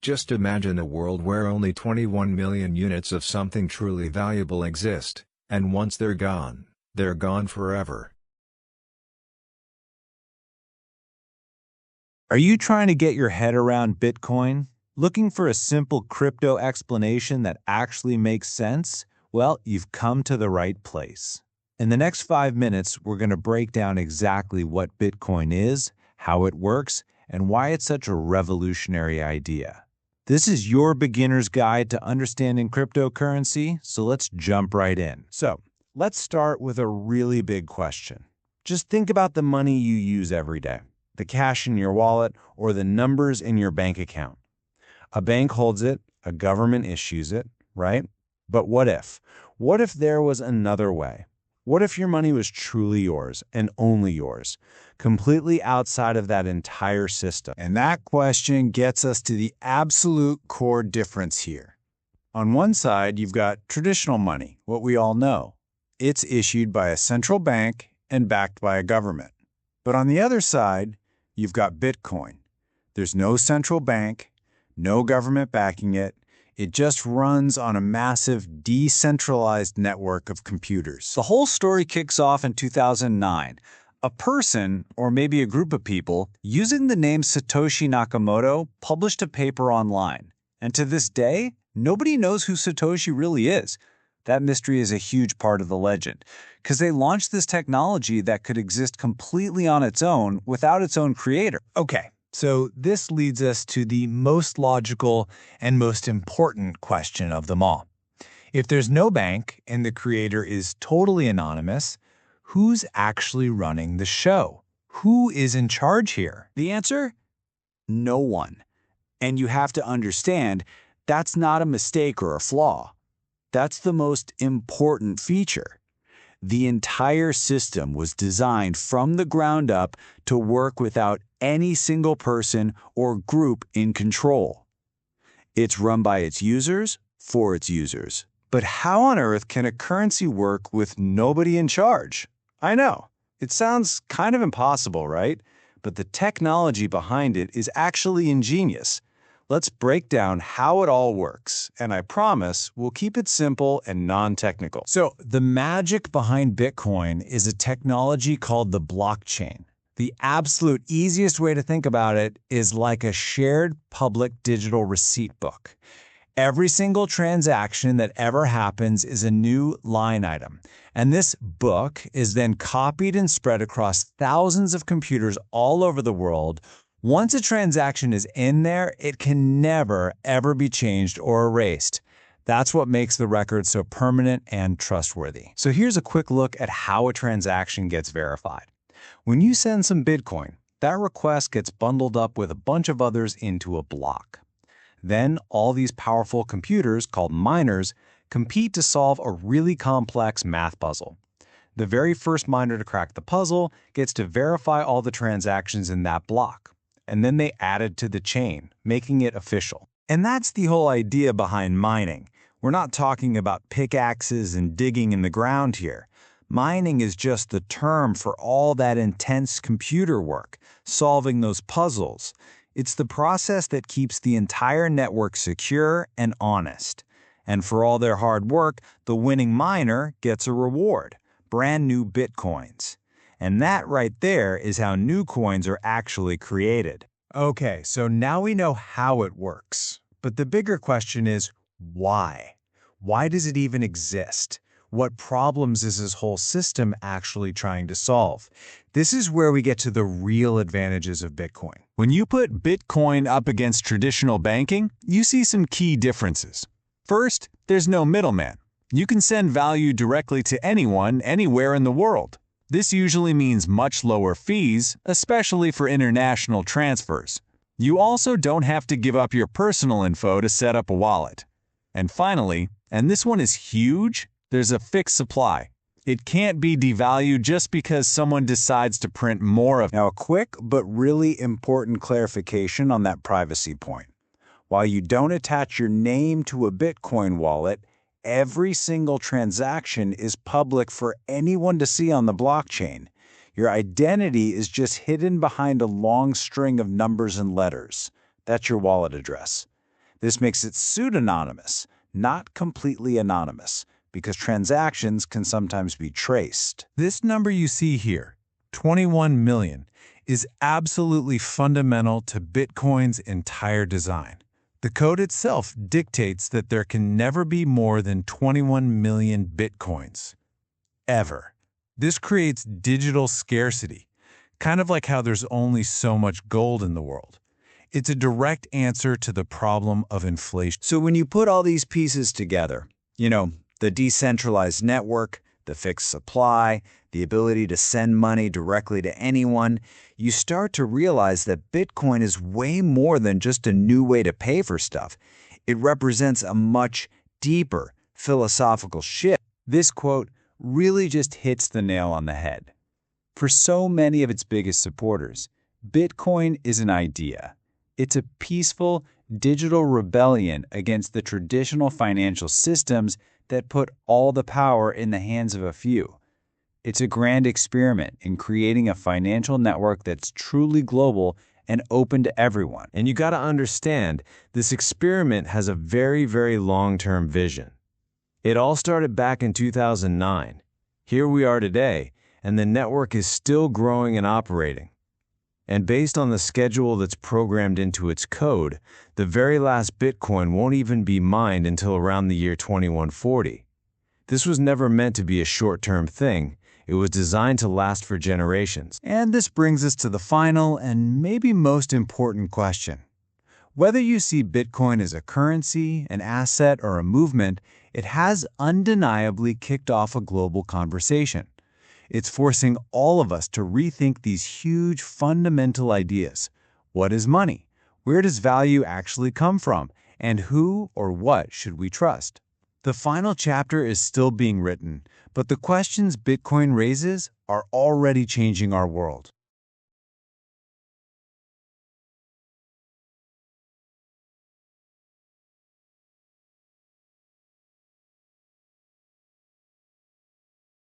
Just imagine a world where only 21 million units of something truly valuable exist, and once they're gone forever. Are you trying to get your head around Bitcoin? Looking for a simple crypto explanation that actually makes sense? Well, you've come to the right place. In the next 5 minutes, we're going to break down exactly what Bitcoin is, how it works, and why it's such a revolutionary idea. This is your beginner's guide to understanding cryptocurrency, so let's jump right in. So, let's start with a really big question. Just think about the money you use every day, the cash in your wallet, or the numbers in your bank account. A bank holds it, a government issues it, right? But what if? What if there was another way? What if your money was truly yours and only yours, completely outside of that entire system? And that question gets us to the absolute core difference here. On one side, you've got traditional money, what we all know. It's issued by a central bank and backed by a government. But on the other side, you've got Bitcoin. There's no central bank, no government backing it. It just runs on a massive decentralized network of computers. The whole story kicks off in 2009. A person, or maybe a group of people, using the name Satoshi Nakamoto, published a paper online. And to this day, nobody knows who Satoshi really is. That mystery is a huge part of the legend, because they launched this technology that could exist completely on its own without its own creator. Okay, so this leads us to the most logical and most important question of them all. If there's no bank and the creator is totally anonymous, who's actually running the show? Who is in charge here? The answer? No one. And you have to understand, that's not a mistake or a flaw. That's the most important feature. The entire system was designed from the ground up to work without any single person or group in control. It's run by its users, for its users. But how on earth can a currency work with nobody in charge? I know, it sounds kind of impossible, right? But the technology behind it is actually ingenious. Let's break down how it all works, and I promise we'll keep it simple and non-technical. So, the magic behind Bitcoin is a technology called the blockchain. The absolute easiest way to think about it is like a shared public digital receipt book. Every single transaction that ever happens is a new line item, and this book is then copied and spread across thousands of computers all over the world. Once a transaction is in there, it can never, ever be changed or erased. That's what makes the record so permanent and trustworthy. So here's a quick look at how a transaction gets verified. When you send some Bitcoin, that request gets bundled up with a bunch of others into a block. Then all these powerful computers, called miners, compete to solve a really complex math puzzle. The very first miner to crack the puzzle gets to verify all the transactions in that block. And then they add it to the chain, making it official. And that's the whole idea behind mining. We're not talking about pickaxes and digging in the ground here. Mining is just the term for all that intense computer work, solving those puzzles. It's the process that keeps the entire network secure and honest. And for all their hard work, the winning miner gets a reward, brand new Bitcoins. And that right there is how new coins are actually created. Okay, so now we know how it works. But the bigger question is, why? Why does it even exist? What problems is this whole system actually trying to solve? This is where we get to the real advantages of Bitcoin. When you put Bitcoin up against traditional banking, you see some key differences. First, there's no middleman. You can send value directly to anyone, anywhere in the world. This usually means much lower fees, especially for international transfers. You also don't have to give up your personal info to set up a wallet. And finally, and this one is huge, there's a fixed supply. It can't be devalued just because someone decides to print more of it. Now, a quick but really important clarification on that privacy point. While you don't attach your name to a Bitcoin wallet, every single transaction is public for anyone to see on the blockchain. Your identity is just hidden behind a long string of numbers and letters. That's your wallet address. This makes it pseudonymous, not completely anonymous, because transactions can sometimes be traced. This number you see here, 21 million, is absolutely fundamental to Bitcoin's entire design. The code itself dictates that there can never be more than 21 million Bitcoins. Ever. This creates digital scarcity, kind of like how there's only so much gold in the world. It's a direct answer to the problem of inflation. So when you put all these pieces together, the decentralized network, the fixed supply, the ability to send money directly to anyone, you start to realize that Bitcoin is way more than just a new way to pay for stuff. It represents a much deeper philosophical shift. This quote really just hits the nail on the head. For so many of its biggest supporters, Bitcoin is an idea. It's a peaceful, digital rebellion against the traditional financial systems that put all the power in the hands of a few. It's a grand experiment in creating a financial network that's truly global and open to everyone. And you got to understand, this experiment has a very, very long-term vision. It all started back in 2009. Here we are today, and the network is still growing and operating. And based on the schedule that's programmed into its code, the very last Bitcoin won't even be mined until around the year 2140. This was never meant to be a short-term thing. It was designed to last for generations. And this brings us to the final and maybe most important question. Whether you see Bitcoin as a currency, an asset, or a movement, it has undeniably kicked off a global conversation. It's forcing all of us to rethink these huge fundamental ideas. What is money? Where does value actually come from? And who or what should we trust? The final chapter is still being written, but the questions Bitcoin raises are already changing our world.